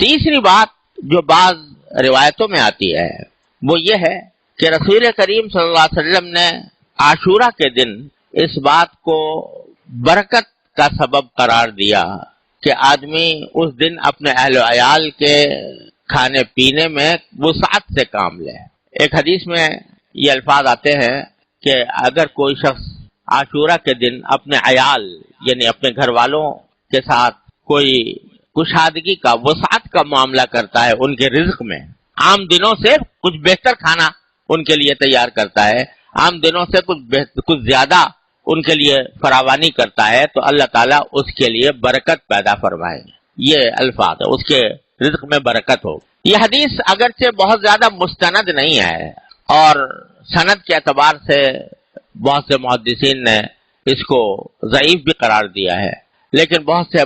تیسری بات جو بعض روایتوں میں آتی ہے وہ یہ ہے کہ رسول کریم صلی اللہ علیہ وسلم نے عاشورہ کے دن اس بات کو برکت کا سبب قرار دیا کہ آدمی اس دن اپنے اہل و عیال کے کھانے پینے میں وسعت سے کام لے۔ ایک حدیث میں یہ الفاظ آتے ہیں کہ اگر کوئی شخص عاشورہ کے دن اپنے عیال یعنی اپنے گھر والوں کے ساتھ کوئی کشادگی کا وسعت کا معاملہ کرتا ہے ان کے رزق میں، عام دنوں سے کچھ بہتر کھانا ان کے لیے تیار کرتا ہے، عام دنوں سے کچھ زیادہ ان کے لیے فراوانی کرتا ہے، تو اللہ تعالیٰ اس کے لیے برکت پیدا فرمائے۔ یہ الفاظ ہے، اس کے رزق میں برکت ہو۔ یہ حدیث اگرچہ بہت زیادہ مستند نہیں ہے اور سند کے اعتبار سے بہت سے محدثین نے اس کو ضعیف بھی قرار دیا ہے، لیکن بہت سے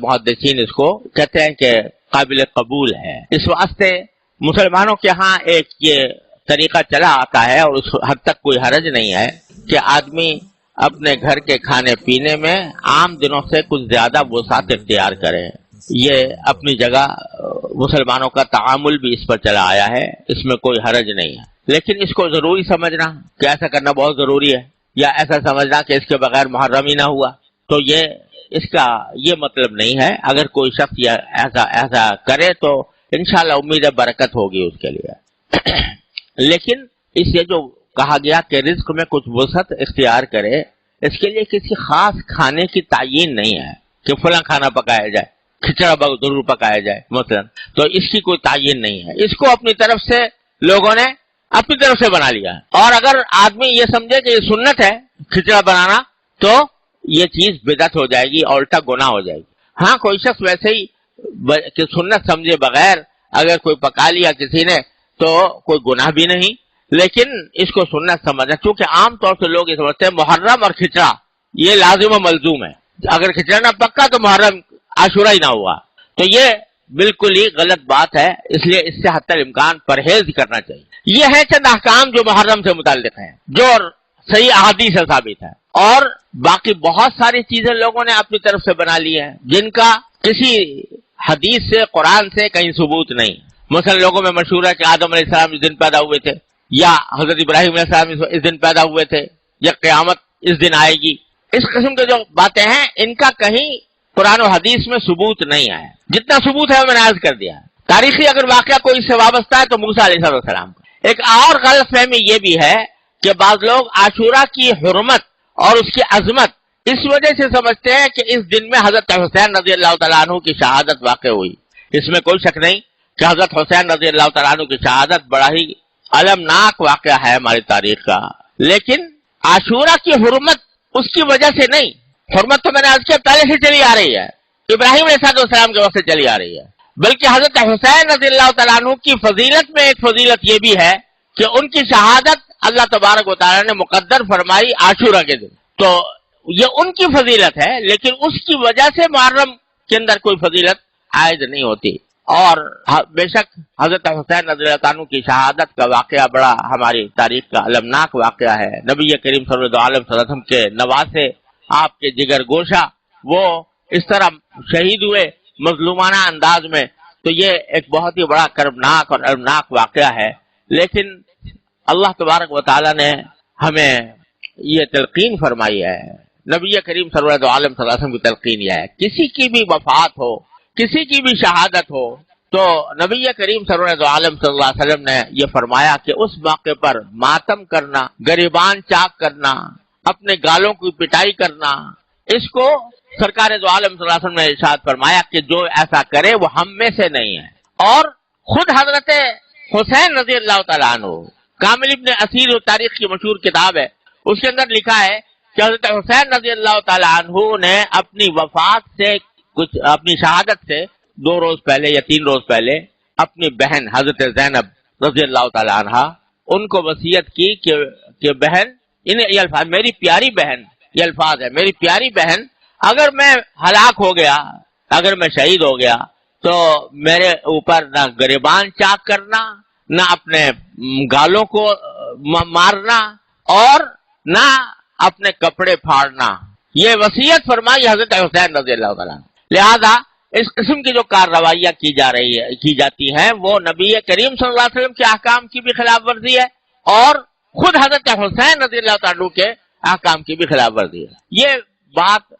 محدثین اس کو کہتے ہیں کہ قابل قبول ہے۔ اس واسطے مسلمانوں کے ہاں ایک یہ طریقہ چلا آتا ہے اور اس حد تک کوئی حرج نہیں ہے کہ آدمی اپنے گھر کے کھانے پینے میں عام دنوں سے کچھ زیادہ وسعت اختیار کرے۔ یہ اپنی جگہ مسلمانوں کا تعامل بھی اس پر چلا آیا ہے، اس میں کوئی حرج نہیں ہے، لیکن اس کو ضروری سمجھنا کہ ایسا کرنا بہت ضروری ہے، یا ایسا سمجھنا کہ اس کے بغیر محرم ہی نہ ہوا، تو اس کا یہ مطلب نہیں ہے۔ اگر کوئی شخص ایسا کرے تو انشاءاللہ امید ہے برکت ہوگی اس کے لیے۔ لیکن اس سے جو کہا گیا کہ رزق میں کچھ وسعت اختیار کرے، اس کے لیے کسی خاص کھانے کی تعین نہیں ہے کہ فلاں کھانا پکایا جائے، کھچڑا ضرور پکایا جائے مثلا، تو اس کی کوئی تعین نہیں ہے۔ اس کو اپنی طرف سے لوگوں نے اپنی طرف سے بنا لیا ہے، اور اگر آدمی یہ سمجھے کہ یہ سنت ہے کھچڑا بنانا تو یہ چیز بدعت ہو جائے گی اور الٹا گناہ ہو جائے گی۔ ہاں کوئی شخص ویسے ہی کہ سنت سمجھے بغیر اگر کوئی پکا لیا کسی نے تو کوئی گناہ بھی نہیں، لیکن اس کو سنت سمجھنا، چونکہ عام طور سے لوگ یہ سمجھتے ہیں محرم اور کھچڑا یہ لازم و ملزوم ہے، اگر کھچڑا نہ پکا تو محرم عاشورہ ہی نہ ہوا، تو یہ بالکل ہی غلط بات ہے۔ اس لیے اس سے حتی الامکان پرہیز کرنا چاہیے۔ یہ ہے چند احکام جو محرم سے متعلق ہیں، جو صحیح احادیث سے ثابت ہے، اور باقی بہت ساری چیزیں لوگوں نے اپنی طرف سے بنا لی ہیں جن کا کسی حدیث سے قرآن سے کہیں ثبوت نہیں۔ مثلا لوگوں میں مشہور ہے کہ آدم علیہ السلام اس دن پیدا ہوئے تھے، یا حضرت ابراہیم علیہ السلام اس دن پیدا ہوئے تھے، یا قیامت اس دن آئے گی۔ اس قسم کے جو باتیں ہیں ان کا کہیں قرآن و حدیث میں ثبوت نہیں ہے۔ جتنا ثبوت ہے میں نے عرض کر دیا ہے۔ تاریخی اگر واقعہ کوئی اس سے وابستہ ہے تو موسیٰ علیہ السلام کا۔ ایک اور غلط فہمی یہ بھی ہے کہ بعض لوگ عاشورہ کی حرمت اور اس کی عظمت اس وجہ سے سمجھتے ہیں کہ اس دن میں حضرت حسین رضی اللہ تعالیٰ عنہ کی شہادت واقع ہوئی۔ اس میں کوئی شک نہیں کہ حضرت حسین رضی اللہ تعالیٰ عنہ کی شہادت بڑا ہی المناک واقعہ ہے ہماری تاریخ کا، لیکن عاشورہ کی حرمت اس کی وجہ سے نہیں۔ حرمت تو میں نے عرض کیا پہلے سے چلی آ رہی ہے، ابراہیم علیہ السلام کے وقت سے چلی آ رہی ہے، بلکہ حضرت حسین رضی اللہ تعالیٰ عنہ کی فضیلت میں ایک فضیلت یہ بھی ہے کہ ان کی شہادت اللہ تبارک و تعالیٰ نے مقدر فرمائی عاشورہ کے دن، تو یہ ان کی فضیلت ہے، لیکن اس کی وجہ سے محرم کے اندر کوئی فضیلت عائد نہیں ہوتی۔ اور بے شک حضرت حسین رضی اللہ عنہ کی شہادت کا واقعہ بڑا ہماری تاریخ کا المناک واقعہ ہے۔ نبی کریم صلی اللہ علیہ وسلم کے نواسے، آپ کے جگر گوشہ، وہ اس طرح شہید ہوئے مظلومانہ انداز میں، تو یہ ایک بہت ہی بڑا کربناک اور المناک واقعہ ہے۔ لیکن اللہ تبارک و تعالیٰ نے ہمیں یہ تلقین فرمائی ہے، نبی کریم صلی اللہ علیہ وسلم کی تلقین یہ ہے، کسی کی بھی وفات ہو، کسی کی بھی شہادت ہو، تو نبی کریم صلی اللہ علیہ وسلم نے یہ فرمایا کہ اس موقع پر ماتم کرنا، گریبان چاک کرنا، اپنے گالوں کی پٹائی کرنا، اس کو سرکار دو عالم صلی اللہ علیہ وسلم نے ارشاد فرمایا کہ جو ایسا کرے وہ ہم میں سے نہیں ہے۔ اور خود حضرت حسین رضی اللہ تعالیٰ عنہ، کامل ابن اسیر تاریخ کی مشہور کتاب ہے، اس کے اندر لکھا ہے کہ حضرت حسین رضی اللہ تعالیٰ عنہ نے اپنی وفات سے اپنی شہادت سے 2 روز پہلے یا 3 روز پہلے اپنی بہن حضرت زینب رضی اللہ تعالیٰ عنہ ان کو وصیت کی کہ بہن، یہ الفاظ میری پیاری بہن، یہ الفاظ ہے میری پیاری بہن، اگر میں ہلاک ہو گیا، اگر میں شہید ہو گیا تو میرے اوپر نہ گریبان چاک کرنا، نہ اپنے گالوں کو مارنا، اور نہ اپنے کپڑے پھاڑنا۔ یہ وصیت فرمائی حضرت حسین رضی اللہ تعالیٰ عنہ۔ لہذا اس قسم کی جو کارروائیاں کی جاتی ہیں وہ نبی کریم صلی اللہ علیہ وسلم کے احکام کی بھی خلاف ورزی ہے اور خود حضرت حسین رضی اللہ تعالیٰ عنہ کے احکام کی بھی خلاف ورزی ہے۔ یہ بات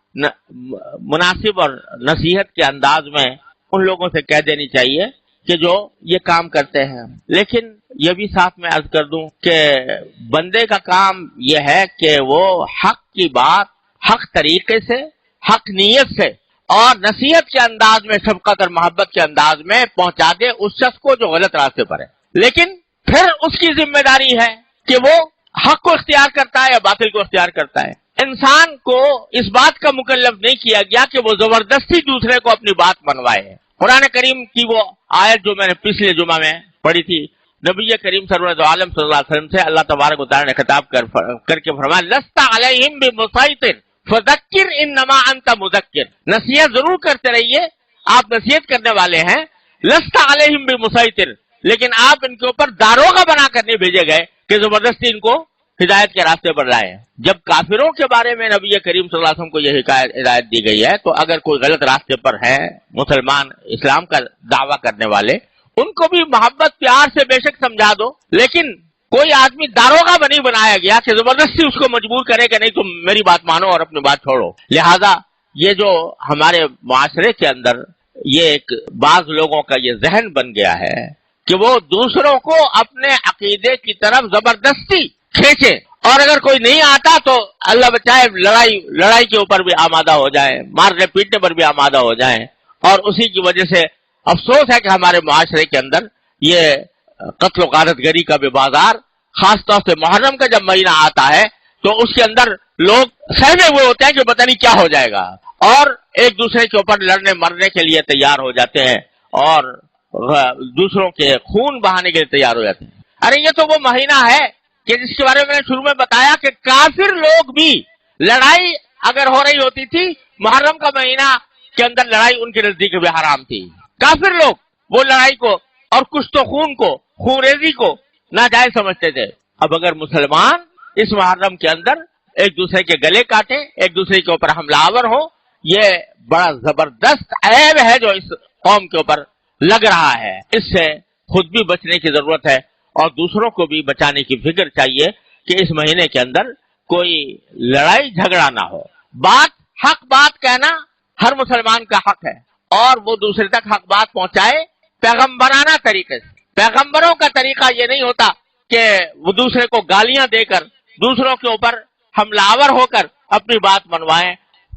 مناسب اور نصیحت کے انداز میں ان لوگوں سے کہہ دینی چاہیے کہ جو یہ کام کرتے ہیں، لیکن یہ بھی ساتھ میں عرض کر دوں کہ بندے کا کام یہ ہے کہ وہ حق کی بات حق طریقے سے، حق نیت سے اور نصیحت کے انداز میں، شفقت اور محبت کے انداز میں پہنچا دے اس شخص کو جو غلط راستے پر ہے، لیکن پھر اس کی ذمہ داری ہے کہ وہ حق کو اختیار کرتا ہے یا باطل کو اختیار کرتا ہے۔ انسان کو اس بات کا مکلف نہیں کیا گیا کہ وہ زبردستی دوسرے کو اپنی بات منوائے۔ قرآن کریم کی وہ آیت جو میں نے پچھلے جمعہ میں پڑھی تھی، نبی کریم سرور عالم صلی اللہ علیہ وسلم سے اللہ تبارک و تعالیٰ نے خطاب کر کے فرمایا لست علیہم بمسیطر فذکر انما انت مذکر، نصیحت ضرور کرتے رہیے، آپ نصیحت کرنے والے ہیں، لست علیہم بمسیطر، لیکن آپ ان کے اوپر داروغہ بنا کر نہیں بھیجے گئے کہ زبردستی ان کو ہدایت کے راستے پر لائے۔ جب کافروں کے بارے میں نبی کریم صلی اللہ علیہ وسلم کو یہ ہدایت دی گئی ہے تو اگر کوئی غلط راستے پر ہے، مسلمان اسلام کا دعویٰ کرنے والے، ان کو بھی محبت پیار سے بے شک سمجھا دو، لیکن کوئی آدمی داروغہ نہیں بنایا گیا کہ زبردستی اس کو مجبور کرے کہ نہیں تم میری بات مانو اور اپنی بات چھوڑو۔ لہذا یہ جو ہمارے معاشرے کے اندر یہ ایک بعض لوگوں کا یہ ذہن بن گیا ہے کہ وہ دوسروں کو اپنے عقیدے کی طرف زبردستی کھینچے، اور اگر کوئی نہیں آتا تو اللہ بچائے لڑائی کے اوپر بھی آمادہ ہو جائے، مارنے پیٹنے پر بھی آمادہ ہو جائیں، اور اسی کی وجہ سے افسوس ہے کہ ہمارے معاشرے کے اندر یہ قتل و غارت گری کا بھی بازار، خاص طور سے محرم کا جب مہینہ آتا ہے تو اس کے اندر لوگ سہمے ہوئے ہوتے ہیں کہ پتہ نہیں کیا ہو جائے گا، اور ایک دوسرے کے اوپر لڑنے مرنے کے لیے تیار ہو جاتے ہیں اور دوسروں کے خون بہانے کے لیے تیار ہو جاتے ہیں۔ ارے یہ تو وہ مہینہ ہے کہ جس کے بارے میں نے شروع میں بتایا کہ کافر لوگ بھی لڑائی اگر ہو رہی ہوتی تھی، محرم کا مہینہ کے اندر لڑائی ان کے نزدیک بھی حرام تھی۔ کافر لوگ وہ لڑائی کو اور کچھ تو خون ریزی کو ناجائز سمجھتے تھے۔ اب اگر مسلمان اس محرم کے اندر ایک دوسرے کے گلے کاٹے، ایک دوسرے کے اوپر حملہ آور ہو، یہ بڑا زبردست عیب ہے جو اس قوم کے اوپر لگ رہا ہے۔ اس سے خود بھی بچنے کی ضرورت ہے اور دوسروں کو بھی بچانے کی فکر چاہیے کہ اس مہینے کے اندر کوئی لڑائی جھگڑا نہ ہو۔ حق بات کہنا ہر مسلمان کا حق ہے، اور وہ دوسرے تک حق بات پہنچائے پیغمبرانہ طریقے سے۔ پیغمبروں کا طریقہ یہ نہیں ہوتا کہ وہ دوسرے کو گالیاں دے کر دوسروں کے اوپر حملہ آور ہو کر اپنی بات منوائیں۔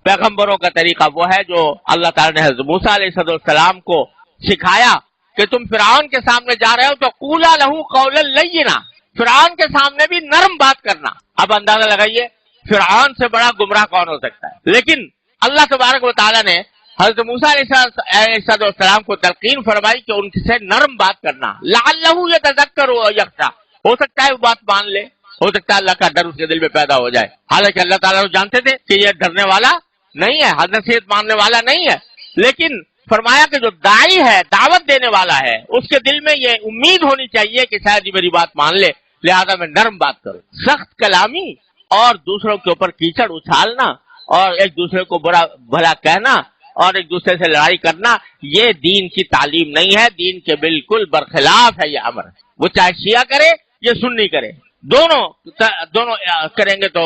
پیغمبروں کا طریقہ وہ ہے جو اللہ تعالیٰ نے حضرت موسیٰ علیہ السلام کو سکھایا کہ تم فرعون کے سامنے جا رہے ہو تو قولا لہو قولا لینا، فرعون کے سامنے بھی نرم بات کرنا۔ اب اندازہ لگائیے فرعون سے بڑا گمراہ کون ہو سکتا ہے، لیکن اللہ تبارک و تعالیٰ نے حضرت موسیٰ علیہ السلام کو تلقین فرمائی کہ ان سے نرم بات کرنا، لعلہ یتذکر و یخشی، ہو سکتا ہے وہ بات مان لے، ہو سکتا ہے اللہ کا ڈر اس کے دل میں پیدا ہو جائے۔ حالانکہ اللہ تعالیٰ جانتے تھے کہ یہ ڈرنے والا نہیں ہے، نصیحت ماننے والا نہیں ہے، لیکن فرمایا کہ جو داعی ہے، دعوت دینے والا ہے، اس کے دل میں یہ امید ہونی چاہیے کہ شاید یہ میری بات مان لے، لہذا میں نرم بات کروں۔ سخت کلامی اور دوسروں کے اوپر کیچڑ اچھالنا اور ایک دوسرے کو برا بھلا کہنا اور ایک دوسرے سے لڑائی کرنا، یہ دین کی تعلیم نہیں ہے، دین کے بالکل برخلاف ہے یہ امر۔ وہ چاہے شیعہ کرے یا سنی کرے، دونوں کریں گے تو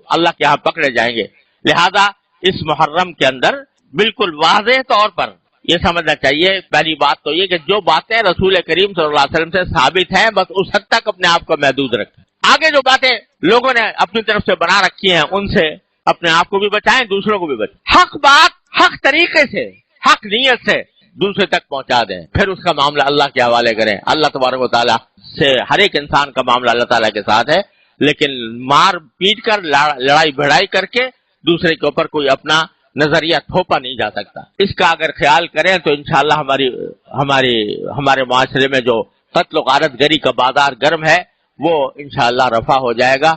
اللہ کے ہاں پکڑے جائیں گے۔ لہذا اس محرم کے اندر بالکل واضح طور پر یہ سمجھنا چاہیے، پہلی بات تو یہ کہ جو باتیں رسول کریم صلی اللہ علیہ وسلم سے ثابت ہیں بس اس حد تک اپنے آپ کو محدود رکھیں۔ آگے جو باتیں لوگوں نے اپنی طرف سے بنا رکھی ہیں ان سے اپنے آپ کو بھی بچائیں، دوسروں کو بھی بچائیں۔ حق بات حق طریقے سے، حق نیت سے دوسرے تک پہنچا دیں، پھر اس کا معاملہ اللہ کے حوالے کریں۔ اللہ تبارک و تعالیٰ سے ہر ایک انسان کا معاملہ اللہ تعالیٰ کے ساتھ ہے، لیکن مار پیٹ کر لڑائی بھڑائی کر کے دوسرے کے اوپر کوئی اپنا نظریہ تھوپا نہیں جا سکتا۔ اس کا اگر خیال کریں تو انشاءاللہ ہمارے معاشرے میں جو قتل و غارت گری کا بازار گرم ہے وہ انشاءاللہ رفع ہو جائے گا۔